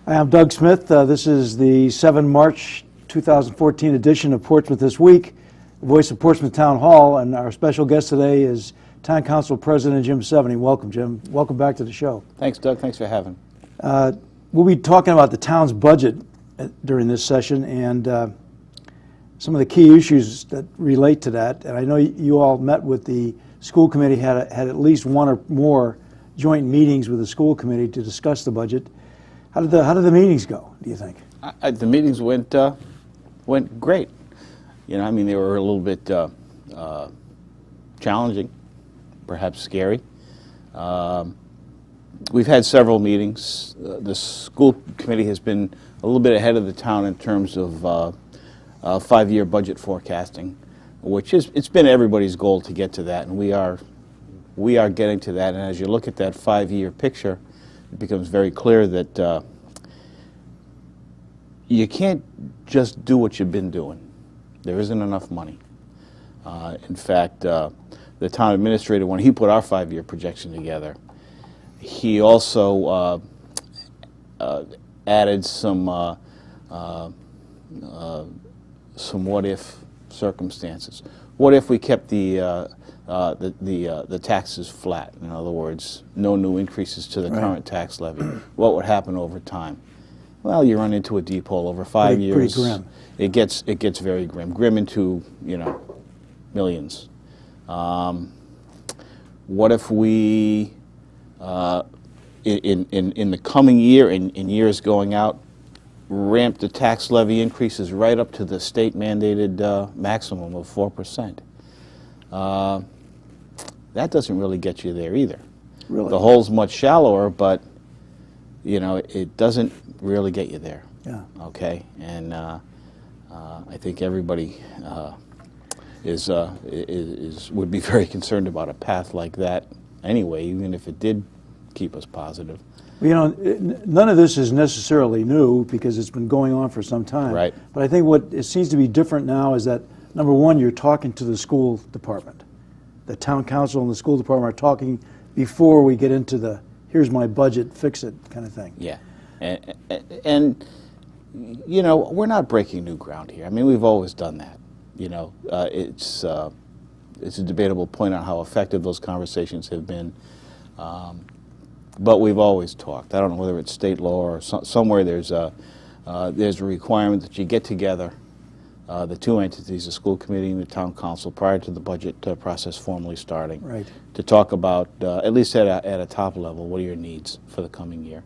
Hi, I'm Doug Smith. This is the 7 March 2014 edition of Portsmouth This Week, the voice of Portsmouth Town Hall, and our special guest today is Town Council President Jim Seveney. Welcome, Jim. Welcome back to the show. Thanks, Doug. Thanks for having me. We'll be talking about the town's budget during this session and some of the key issues that relate to that. And I know you all met with the school committee, had at least one or more joint meetings with the school committee to discuss the budget. How did the meetings go, do you think? The meetings went great. You know, I mean, they were a little bit challenging, perhaps scary. We've had several meetings. The school committee has been a little bit ahead of the town in terms of 5-year budget forecasting, which it's been everybody's goal to get to that, and we are getting to that. And as you look at that 5-year picture, it becomes very clear that you can't just do what you've been doing. There isn't enough money. In fact, the town administrator, when he put our 5-year projection together, he also added some what-if circumstances. What if we kept the taxes flat? In other words, no new increases to the current tax levy. What would happen over time? Well, you run into a deep hole over 5 years. Pretty grim. It gets very grim into millions. What if we in the coming year and in years going out, ramp the tax levy increases right up to the state-mandated maximum of 4%. That doesn't really get you there either. Really? The hole's much shallower, but it doesn't really get you there. Yeah. Okay, and I think everybody would be very concerned about a path like that anyway, even if it did keep us positive. Well, none of this is necessarily new because it's been going on for some time. Right. But I think what it seems to be different now is that, number one, you're talking to the school department. The town council and the school department are talking before we get into the here's my budget, fix it kind of thing. Yeah. And we're not breaking new ground here. I mean, we've always done that. It's a debatable point on how effective those conversations have been. But we've always talked. I don't know whether it's state law or somewhere there's a requirement that you get together, the two entities, the school committee and the town council, prior to the budget process formally starting, right, to talk about, at least at a top level, what are your needs for the coming year.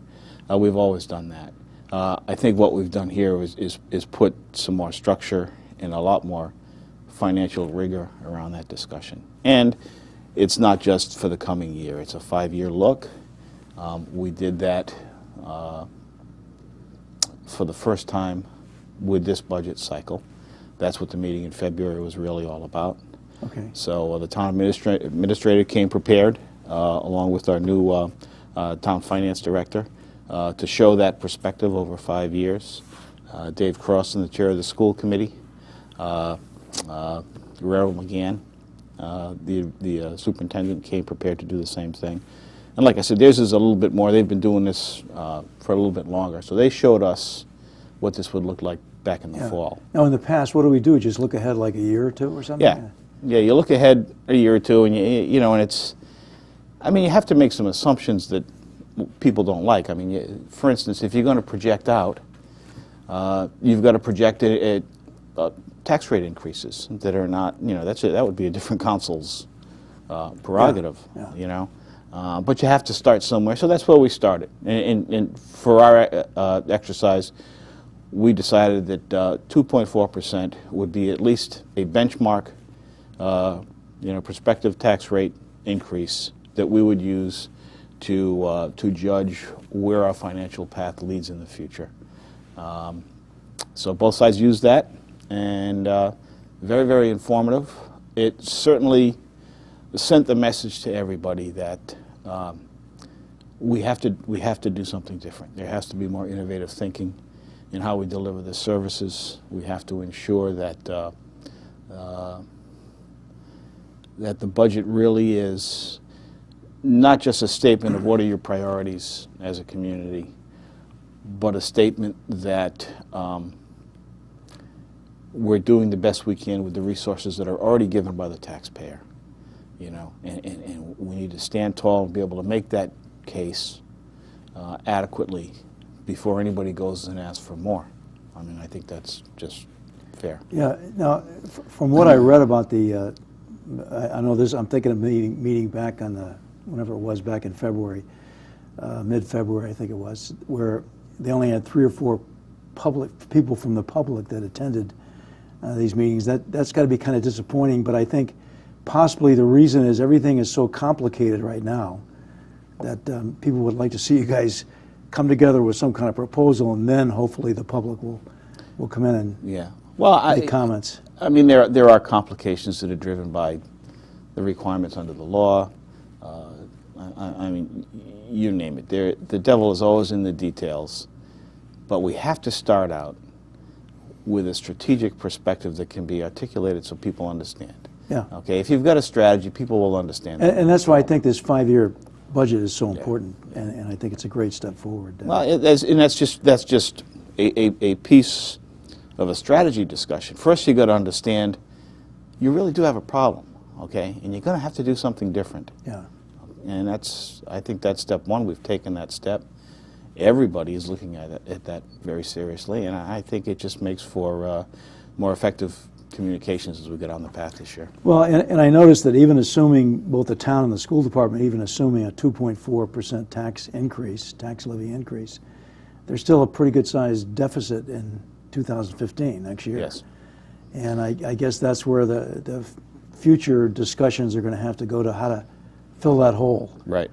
We've always done that. I think what we've done here is put some more structure and a lot more financial rigor around that discussion. And it's not just for the coming year. It's a 5-year look. We did that for the first time with this budget cycle. That's what the meeting in February was really all about. Okay. So the town administrator came prepared, along with our new town finance director, to show that perspective over 5 years. Dave Crossan, the chair of the school committee, Guerrero McGann, the superintendent, came prepared to do the same thing. And like I said, theirs is a little bit more. They've been doing this for a little bit longer. So they showed us what this would look like back in the fall. Now, in the past, what do we do? Just look ahead like a year or two or something? Yeah, you look ahead a year or two, and and it's, I mean, you have to make some assumptions that people don't like. I mean, for instance, if you're going to project out, you've got to project tax rate increases that are not, that would be a different council's prerogative, but you have to start somewhere. So that's where we started. And for our exercise, we decided that 2.4% would be at least a benchmark, prospective tax rate increase that we would use to judge where our financial path leads in the future. So both sides used that, and very, very informative. It certainly sent the message to everybody that we have to do something different. There has to be more innovative thinking in how we deliver the services. We have to ensure that that the budget really is not just a statement of what are your priorities as a community, but a statement that we're doing the best we can with the resources that are already given by the taxpayer, you know, and we need to stand tall and be able to make that case adequately before anybody goes and asks for more. I mean, I think that's just fair. Yeah. Now, from what I read about the, I know this. I'm thinking of meeting back on the whenever it was back in February, mid-February, I think it was, where they only had 3 or 4 people from the public that attended these meetings. That's got to be kind of disappointing. But I think possibly the reason is everything is so complicated right now that people would like to see you guys come together with some kind of proposal, and then hopefully the public will come in and make comments. I mean, there are complications that are driven by the requirements under the law. I mean, you name it. The devil is always in the details, but we have to start out with a strategic perspective that can be articulated so people understand. Yeah. Okay. If you've got a strategy, people will understand. And that's why I think this 5-year budget is so important, and I think it's a great step forward. Well, that's just a piece of a strategy discussion. First, you got to understand you really do have a problem, okay, and you're going to have to do something different. Yeah. And I think that's step one. We've taken that step. Everybody is looking at that very seriously, and I think it just makes for more effective communications as we get on the path this year. Well, and I noticed that even assuming both the town and the school department, even assuming a 2.4% tax levy increase, there's still a pretty good sized deficit in 2015, next year. Yes. And I guess that's where the future discussions are going to have to go to how to fill that hole. Right.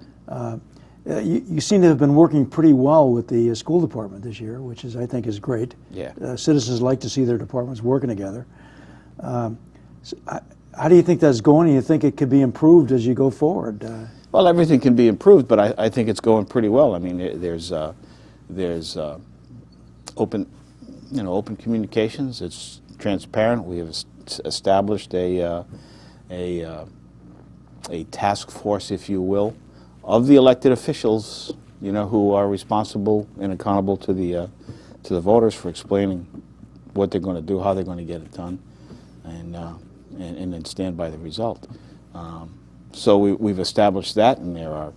You seem to have been working pretty well with the school department this year, which I think is great. Yeah. Citizens like to see their departments working together. So how do you think that's going? Do you think it could be improved as you go forward? Well, everything can be improved, but I think it's going pretty well. I mean, there's open communications. It's transparent. We have established a task force, if you will, of the elected officials, you know, who are responsible and accountable to the voters for explaining what they're going to do, how they're going to get it done, and then stand by the result. So we've established that, and there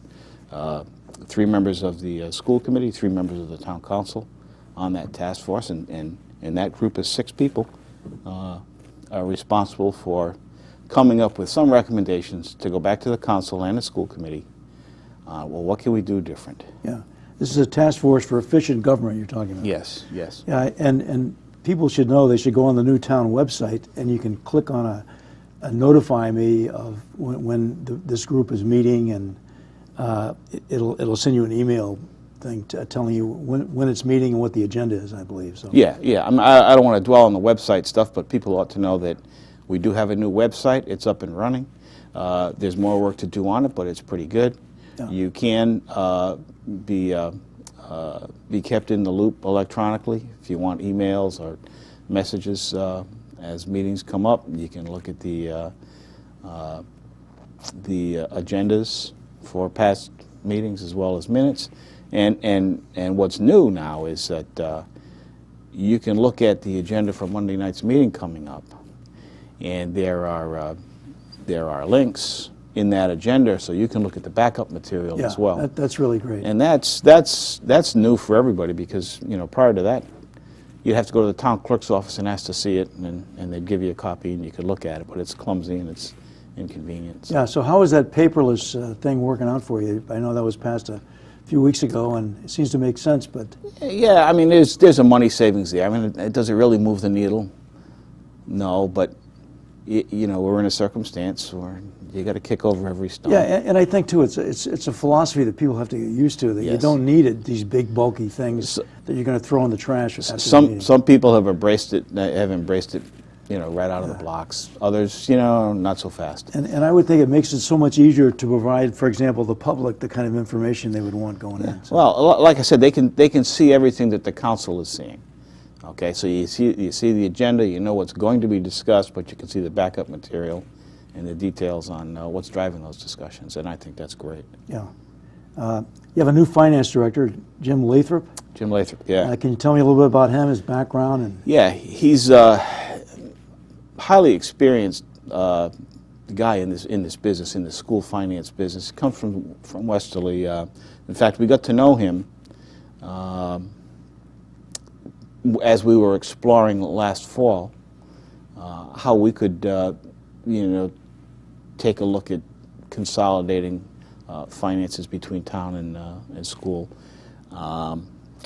are 3 members of the school committee, 3 members of the town council on that task force, and that group of 6 people are responsible for coming up with some recommendations to go back to the council and the school committee. Well, what can we do different? Yeah, this is a task force for efficient government you're talking about. Yes, yes. Yeah, and people should know they should go on the new town website, and you can click on a notify me of when this group is meeting, and it'll send you an email thing telling you when it's meeting and what the agenda is, I believe. So. Yeah. I don't want to dwell on the website stuff, but people ought to know that we do have a new website. It's up and running. There's more work to do on it, but it's pretty good. Yeah. You can be kept in the loop electronically if you want emails or messages as meetings come up. You can look at the agendas for past meetings as well as minutes. And what's new now is that you can look at the agenda for Monday night's meeting coming up, and there are links in that agenda, so you can look at the backup material as well. That's really great. And that's new for everybody, because prior to that, you'd have to go to the town clerk's office and ask to see it, and they'd give you a copy and you could look at it, but it's clumsy and it's inconvenient. So. Yeah. So how is that paperless thing working out for you? I know that was passed a few weeks ago, and it seems to make sense, but yeah, I mean, there's a money savings there. I mean, does it really move the needle? No, but we're in a circumstance where you got to kick over every stone. Yeah, and I think too, it's a philosophy that people have to get used to. That Yes. you don't need these big bulky things that you're going to throw in the trash. Some people have embraced it. Right out of the blocks. Others, not so fast. And I would think it makes it so much easier to provide, for example, the public the kind of information they would want going in. So. Well, like I said, they can see everything that the council is seeing. Okay, so you see the agenda, you know what's going to be discussed, but you can see the backup material and the details on what's driving those discussions, and I think that's great. Yeah. You have a new finance director, Jim Lathrop. Jim Lathrop, yeah. Can you tell me a little bit about him, his background? And Yeah, he's highly experienced guy in this business, in the school finance business. He comes from Westerly. In fact, we got to know him as we were exploring last fall how we could, take a look at consolidating finances between town and school.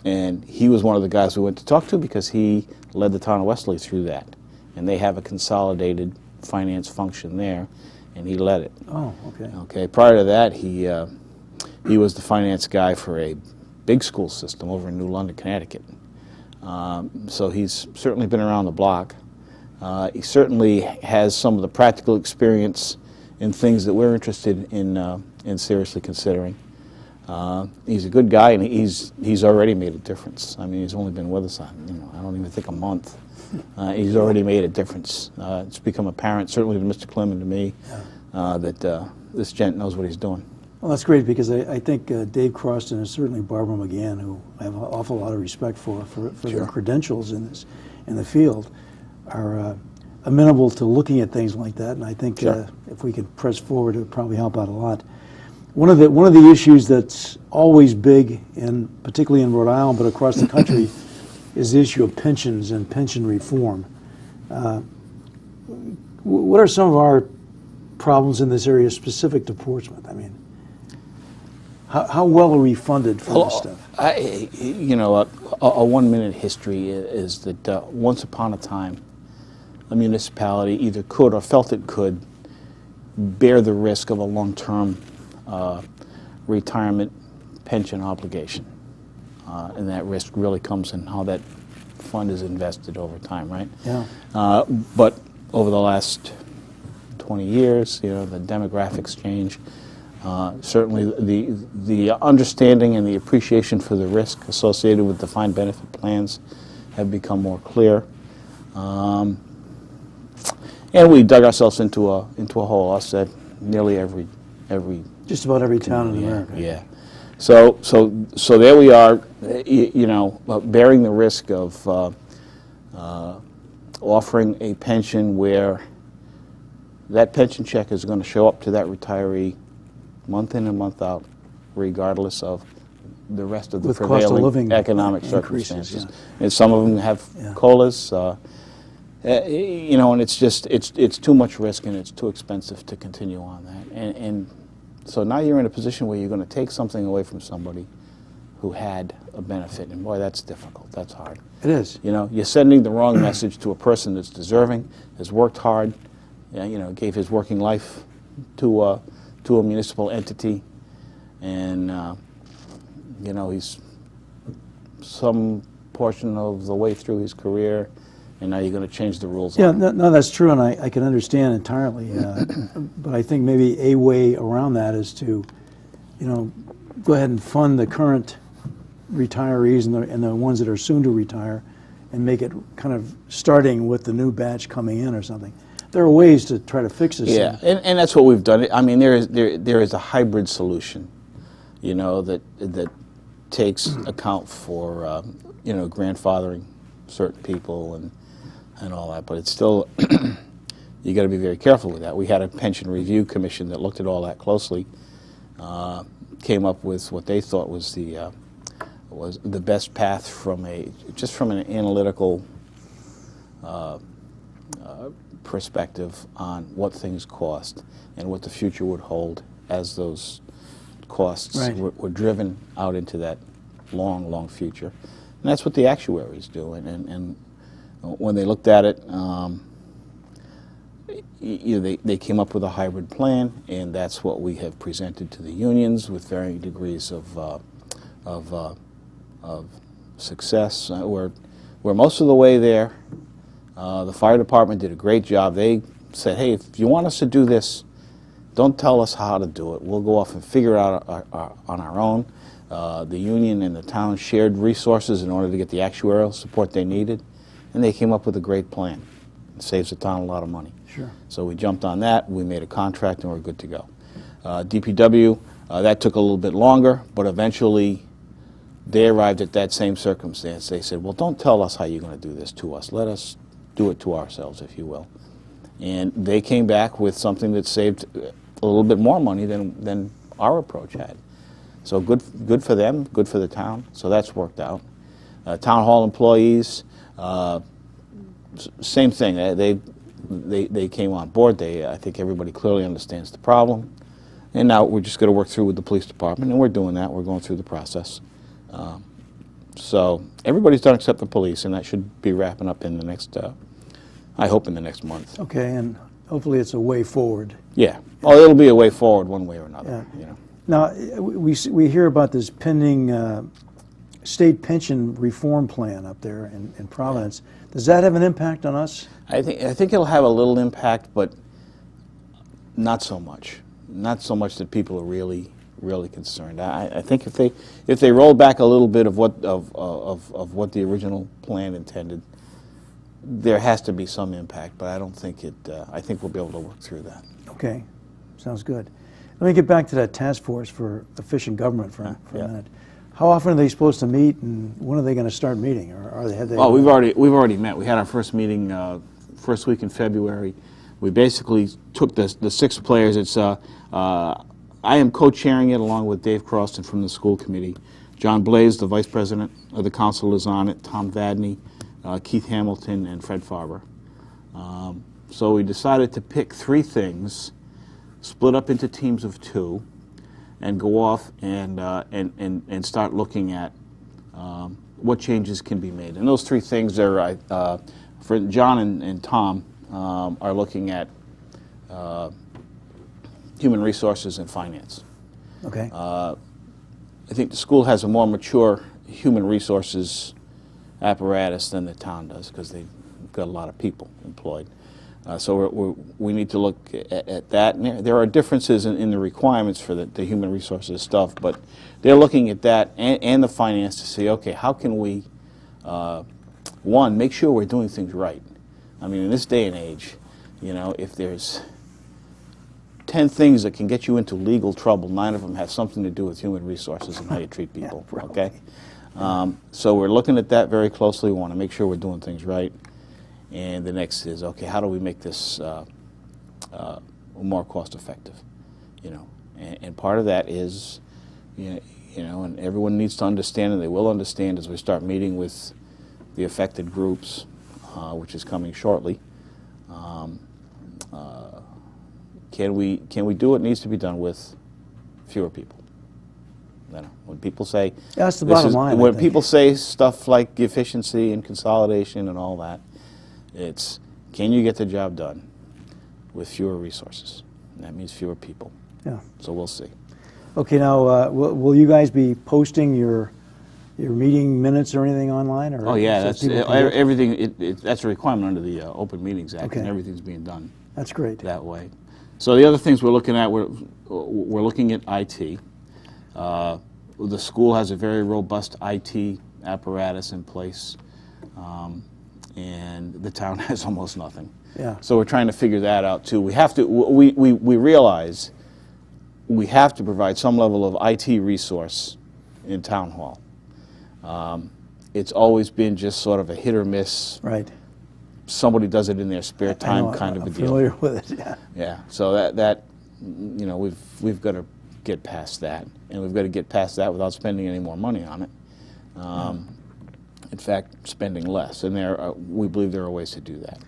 And he was one of the guys we went to talk to because he led the town of Westerly through that. And they have a consolidated finance function there, and he led it. oh, okay. Okay. Prior to that, he was the finance guy for a big school system over in New London, Connecticut. So he's certainly been around the block. He certainly has some of the practical experience in things that we're interested in seriously considering. He's a good guy, and he's already made a difference. I mean, he's only been with us, I don't even think a month. He's already made a difference. It's become apparent, certainly to Mr. Klimm and to me, that this gent knows what he's doing. Well, that's great because I think Dave Croston and certainly Barbara McGann, who I have an awful lot of respect for their credentials in the field, are amenable to looking at things like that. And I think if we could press forward, it would probably help out a lot. One of the issues that's always big, particularly in Rhode Island, but across the country, is the issue of pensions and pension reform. What are some of our problems in this area specific to Portsmouth? I mean, how well are we funded for this stuff? A 1 minute history is that once upon a time, a municipality either could or felt it could bear the risk of a long-term retirement pension obligation. And that risk really comes in how that fund is invested over time, right? Yeah. But over the last 20 years, the demographics change. Certainly the understanding and the appreciation for the risk associated with defined benefit plans have become more clear. And we dug ourselves into a hole. I said nearly every Just about every town in America. Yeah. So there we are, bearing the risk of offering a pension where that pension check is going to show up to that retiree month in and month out, regardless of the rest of the With cost of prevailing living economic increases, circumstances. And some of them have COLAs, and it's too much risk and it's too expensive to continue on that. And so now you're in a position where you're going to take something away from somebody who had a benefit, and boy, that's difficult. That's hard. It is. You're sending the wrong message to a person that's deserving, has worked hard, gave his working life to a municipal entity, and he's some portion of the way through his career, and now you're going to change the rules. Yeah, no, that's true, and I can understand entirely. But I think maybe a way around that is to, go ahead and fund the current retirees and the ones that are soon to retire, and make it kind of starting with the new batch coming in or something. There are ways to try to fix this. Yeah, and that's what we've done. I mean, there is a hybrid solution, that takes account for grandfathering certain people and all that, but it's still you got to be very careful with that. We had a pension review commission that looked at all that closely, came up with what they thought was the best path from an analytical perspective on what things cost and what the future would hold as those costs were driven out into that long future. And that's what the actuaries do. And when they looked at it, they came up with a hybrid plan, and that's what we have presented to the unions with varying degrees of success. We're most of the way there. The fire department did a great job. They said, hey, if you want us to do this, don't tell us how to do it. We'll go off and figure it out on our own. The union and the town shared resources in order to get the actuarial support they needed, and they came up with a great plan. It saves the town a lot of money. Sure. So we jumped on that, we made a contract, and we're good to go. DPW That took a little bit longer, but eventually they arrived at that same circumstance. They said, well, don't tell us how you're going to do this to us. Let us do it to ourselves, if you will. And they came back with something that saved a little bit more money than our approach had. So good for them, good for the town. So that's worked out. Town hall employees, same thing. They came on board. I think everybody clearly understands the problem. And now we're just going to work through with the police department, and we're doing that. We're going through the process. So everybody's done except the police, and that should be wrapping up in the next, I hope in the next month. Okay, and hopefully it's a way forward. Yeah. Oh, it'll be a way forward one way or another. Yeah. You know. Now, we hear about this pending state pension reform plan up there in Providence. Does that have an impact on us? I think it'll have a little impact, but not so much. Not so much that people are really concerned. I think if they roll back a little bit of what the original plan intended, there has to be some impact. But I don't think it. I think we'll be able to work through that. Okay, sounds good. Let me get back to that task force for efficient government for a minute. How often are they supposed to meet, and when are they going to start meeting? Or have they? Oh, we've already met. We had our first meeting first week in February. We basically took the 6 players. It's I am co-chairing it along with Dave Croston from the school committee. John Blaze, the vice president of the council, is on it. Tom Vadney, Keith Hamilton, and Fred Farber. So we decided to pick 3 things, split up into teams of 2, and go off and start looking at what changes can be made. And those 3 things are, for John and Tom, are looking at human resources and finance. Okay. I think the school has a more mature human resources apparatus than the town does because they've got a lot of people employed. So we need to look at that. And there are differences in the requirements for the human resources stuff, but they're looking at that and the finance to say, okay, how can we, one, make sure we're doing things right. I mean, in this day and age, you know, if there's 10 things that can get you into legal trouble, 9 of them have something to do with human resources and how you treat people, okay? So we're looking at that very closely. We want to make sure we're doing things right. And the next is, okay, how do we make this more cost effective, you know? And part of that is, you know, and everyone needs to understand, and they will understand as we start meeting with the affected groups, which is coming shortly. Can we do what needs to be done with fewer people? You know, when people say that's the bottom line. When people say stuff like efficiency and consolidation and all that, it's can you get the job done with fewer resources? And that means fewer people. Yeah. So we'll see. Okay. Now, will you guys be posting your meeting minutes or anything online? Or oh yeah, that's everything. That's a requirement under the Open Meetings Act, okay. And everything's being done. That's great. That way. So the other things we're looking at, we're looking at IT. The school has a very robust IT apparatus in place, and the town has almost nothing. Yeah. So we're trying to figure that out too. We have to. We realize we have to provide some level of IT resource in town hall. It's always been just sort of a hit or miss. Right. Somebody does it in their spare time, kind of a deal. I'm familiar with it. Yeah. Yeah. So that you know, we've got to get past that, and we've got to get past that without spending any more money on it. In fact, spending less, and we believe there are ways to do that.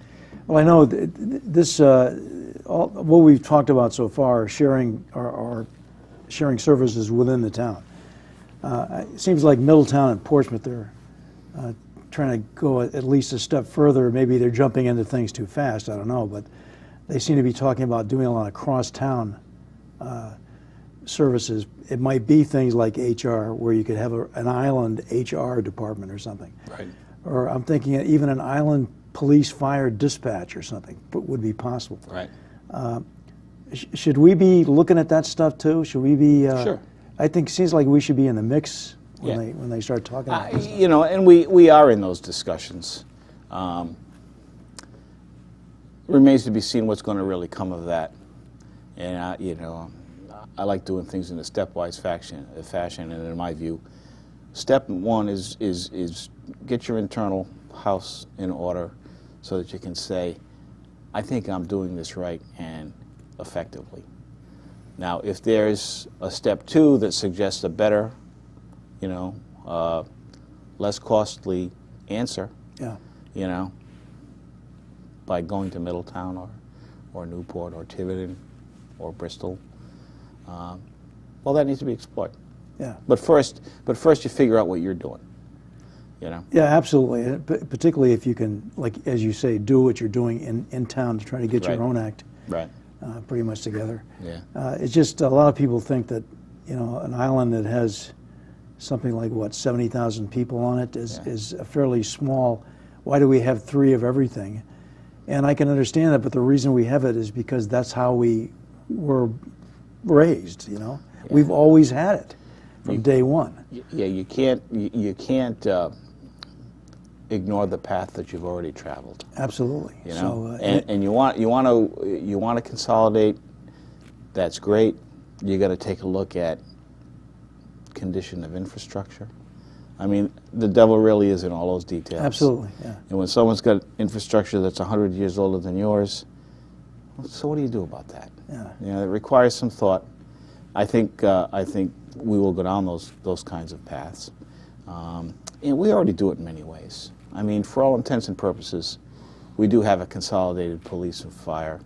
Well, I know this. What we've talked about so far, sharing services within the town. It seems like Middletown and Portsmouth, they're trying to go at least a step further. Maybe they're jumping into things too fast. I don't know, but they seem to be talking about doing a lot of cross-town services. It might be things like HR, where you could have an island HR department or something. Right. Or I'm thinking even an island police fire dispatch or something would be possible. Right. Should we be looking at that stuff too? Should we be? Sure. I think it seems like we should be in the mix when Yeah. they start talking about this stuff. You know, and we are in those discussions. Remains to be seen what's going to really come of that. And you know, I like doing things in a stepwise fashion, and in my view, step one is get your internal house in order so that you can say, I think I'm doing this right and effectively. Now, if there's a step two that suggests a better, less costly answer, by going to Middletown or Newport or Tiverton or Bristol, well, that needs to be explored. Yeah. But first you figure out what you're doing. Yeah, absolutely. And particularly if you can, like as you say, do what you're doing in town to try to get Right. your own act Right. pretty much together. Yeah. It's just a lot of people think that an island that has something like 70,000 people on it is a fairly small. Why do we have 3 of everything? And I can understand that, but the reason we have it is because that's how we were raised. Yeah. We've always had it from day one. Yeah, you can't ignore the path that you've already traveled. Absolutely. So, and you want to consolidate. That's great. You got to take a look at condition of infrastructure. I mean, the devil really is in all those details. Absolutely. Yeah. And when someone's got infrastructure that's 100 years older than yours, so what do you do about that? Yeah. It requires some thought. I think we will go down those kinds of paths. And we already do it in many ways. I mean, for all intents and purposes, we do have a consolidated police and fire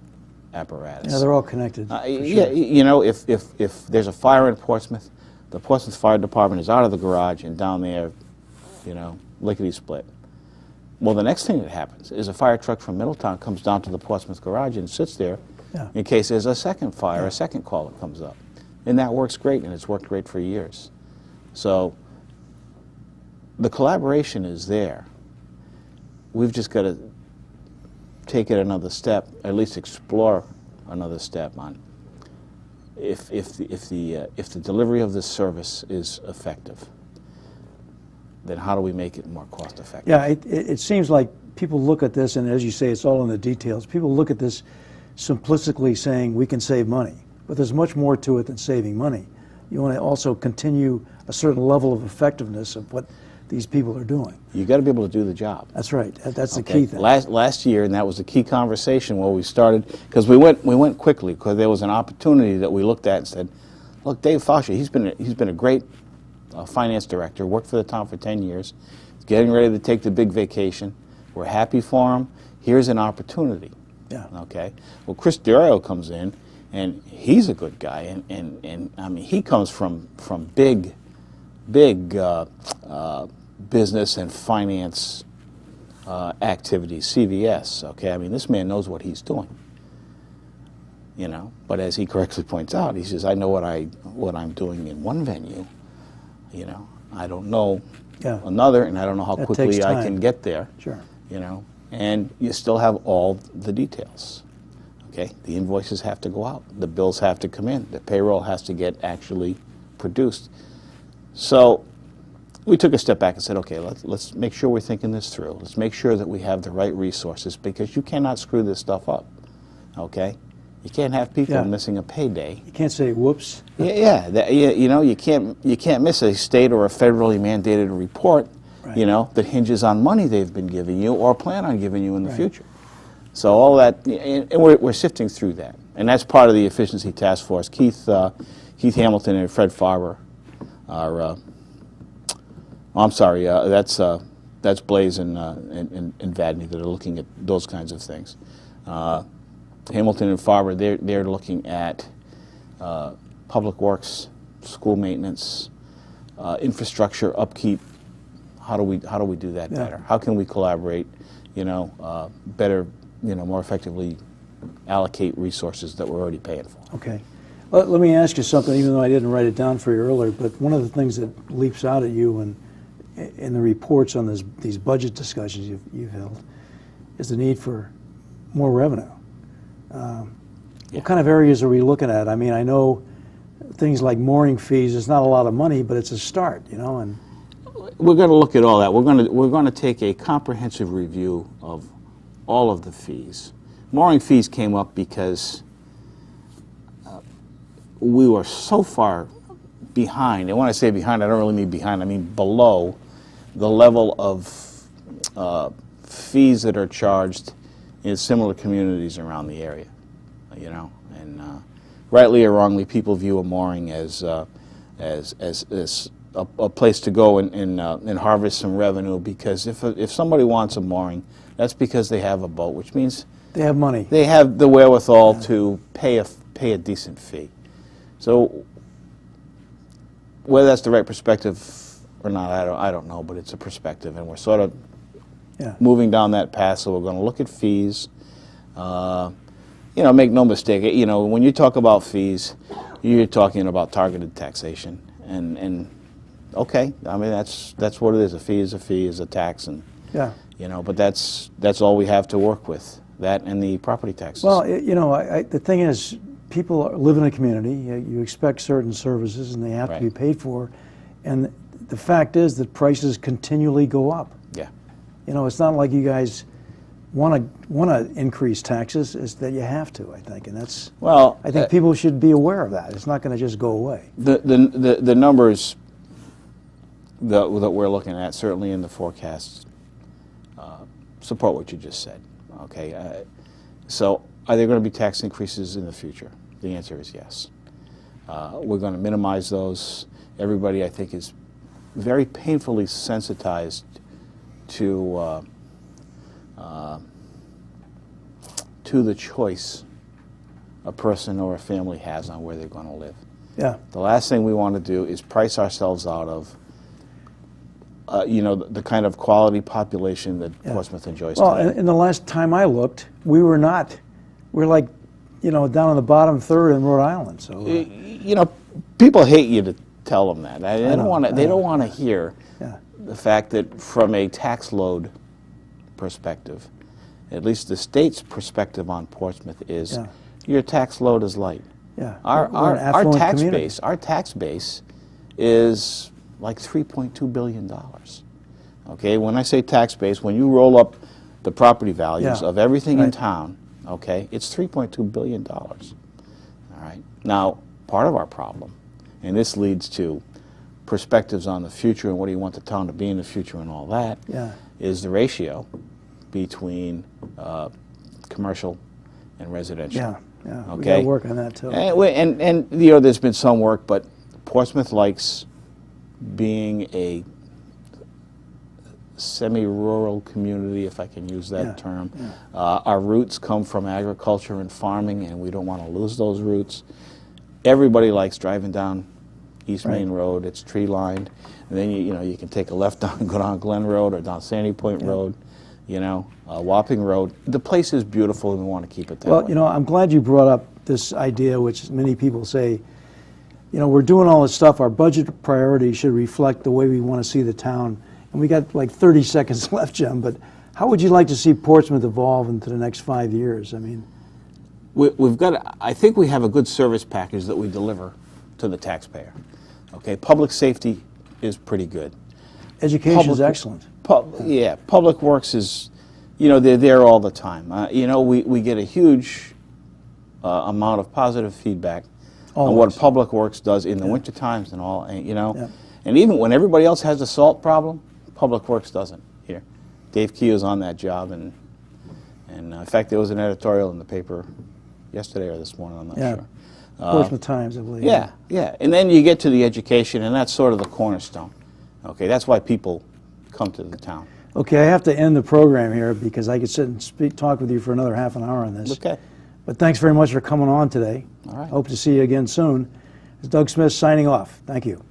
apparatus. Yeah, they're all connected. Yeah, if there's a fire in Portsmouth, the Portsmouth Fire Department is out of the garage and down there, lickety-split. Well, the next thing that happens is a fire truck from Middletown comes down to the Portsmouth garage and sits there in case there's a second fire, a second call that comes up. And that works great, and it's worked great for years. So the collaboration is there. We've just got to take it another step, at least explore another step on if the delivery of this service is effective, then how do we make it more cost effective? Yeah, it seems like people look at this, and as you say, it's all in the details. People look at this simplistically saying we can save money, but there's much more to it than saving money. You want to also continue a certain level of effectiveness of what these people are doing. You got to be able to do the job. That's right. That's the key thing. Last year, and that was the key conversation where we started, because we went quickly because there was an opportunity that we looked at and said, look, Dave Fauci, he's been a great finance director, worked for the town for 10 years, he's getting ready to take the big vacation. We're happy for him. Here's an opportunity. Yeah. Okay. Well, Chris Dario comes in, and he's a good guy, and I mean, he comes from big business and finance activities, CVS. Okay, I mean, this man knows what he's doing. But as he correctly points out, he says, "I know what I'm doing in one venue. I don't know another, and I don't know how quickly I can get there." Sure. And you still have all the details. Okay, the invoices have to go out, the bills have to come in, the payroll has to get actually produced. So we took a step back and said, okay, let's make sure we're thinking this through. Let's make sure that we have the right resources, because you cannot screw this stuff up. Okay, you can't have people missing a payday. You can't say whoops. You can't miss a state or a federally mandated report. Right. That hinges on money they've been giving you or plan on giving you in the future. So all that, and we're sifting through that, and that's part of the efficiency task force. Keith Hamilton and Fred Farber are. I'm sorry, that's Blaze and Vadney that are looking at those kinds of things. Hamilton and Farber, they're looking at public works, school maintenance, infrastructure upkeep. How do we do that better? How can we collaborate? Better, more effectively allocate resources that we're already paying for. Okay. Let me ask you something, even though I didn't write it down for you earlier, but one of the things that leaps out at you in the reports on these budget discussions you've held is the need for more revenue. What kind of areas are we looking at? I mean, I know things like mooring fees, it's not a lot of money, but it's a start, and we're going to look at all that. We're going to take a comprehensive review of all of the fees. Mooring fees came up because we were so far behind, and when I say behind, I don't really mean behind, I mean below the level of fees that are charged in similar communities around the area, you know, and rightly or wrongly, people view a mooring as a place to go and harvest some revenue, because if somebody wants a mooring, that's because they have a boat, which means They have money. they have the wherewithal to pay a decent fee. So whether that's the right perspective or not, I don't know, but it's a perspective, and we're sort of moving down that path. So we're going to look at fees. You know, make no mistake. You know, when you talk about fees, you're talking about targeted taxation, and okay, I mean that's what it is. A fee is a tax, and you know, but that's all we have to work with. That and the property taxes. Well, you know, the thing is, people live in a community. You expect certain services, and they have to be paid for. And the fact is that prices continually go up. Yeah. You know, it's not like you guys want to increase taxes. It's that you have to, I think, and that's. Well, I think people should be aware of that. It's not going to just go away. The numbers that we're looking at, certainly in the forecasts, support what you just said. Okay, so are there going to be tax increases in the future? The answer is yes. We're going to minimize those. Everybody, I think, is very painfully sensitized to the choice a person or a family has on where they're going to live. Yeah. The last thing we want to do is price ourselves out of you know, the kind of quality population that Portsmouth enjoys Well, today. and the last time I looked, we're like, you know, down on the bottom third in Rhode Island. So you know, people hate you to tell them that. They don't want to. They don't want to hear the fact that from a tax load perspective, at least the state's perspective on Portsmouth is your tax load is light. Yeah. Our tax base is like $3.2 billion. Okay, when I say tax base, when you roll up the property values of everything in town, okay, it's $3.2 billion. All right. Now, part of our problem, and this leads to perspectives on the future and what do you want the town to be in the future and all that, is the ratio between commercial and residential. Yeah. Okay. We got to work on that too. And you know, there's been some work, but Portsmouth likes being a semi-rural community, if I can use that term. Our roots come from agriculture and farming, and we don't want to lose those roots. Everybody likes driving down East Main Road. It's tree-lined. And then, you know, you can take a left down and go down Glen Road or down Sandy Point Road, you know, Wapping Road. The place is beautiful, and we want to keep it that way. Well, you know, I'm glad you brought up this idea, which many people say, you know, we're doing all this stuff. Our budget priorities should reflect the way we want to see the town. And we got like 30 seconds left, Jim, but how would you like to see Portsmouth evolve into the next 5 years? I mean, we've got. I think we have a good service package that we deliver to the taxpayer. Okay, public safety is pretty good. Education is excellent. Public Works is, you know, they're there all the time. You know, we get a huge amount of positive feedback on what Public Works does in the winter times and all, you know. And even when everybody else has a salt problem, Public Works doesn't here. Dave Keogh's on that job, and in fact, there was an editorial in the paper yesterday or this morning, I'm not sure. Portsmouth Times, I believe. Yeah. And then you get to the education, and that's sort of the cornerstone. Okay, that's why people come to the town. Okay, I have to end the program here because I could sit and talk with you for another half an hour on this. Okay. But thanks very much for coming on today. All right. Hope to see you again soon. It's Doug Smith signing off. Thank you.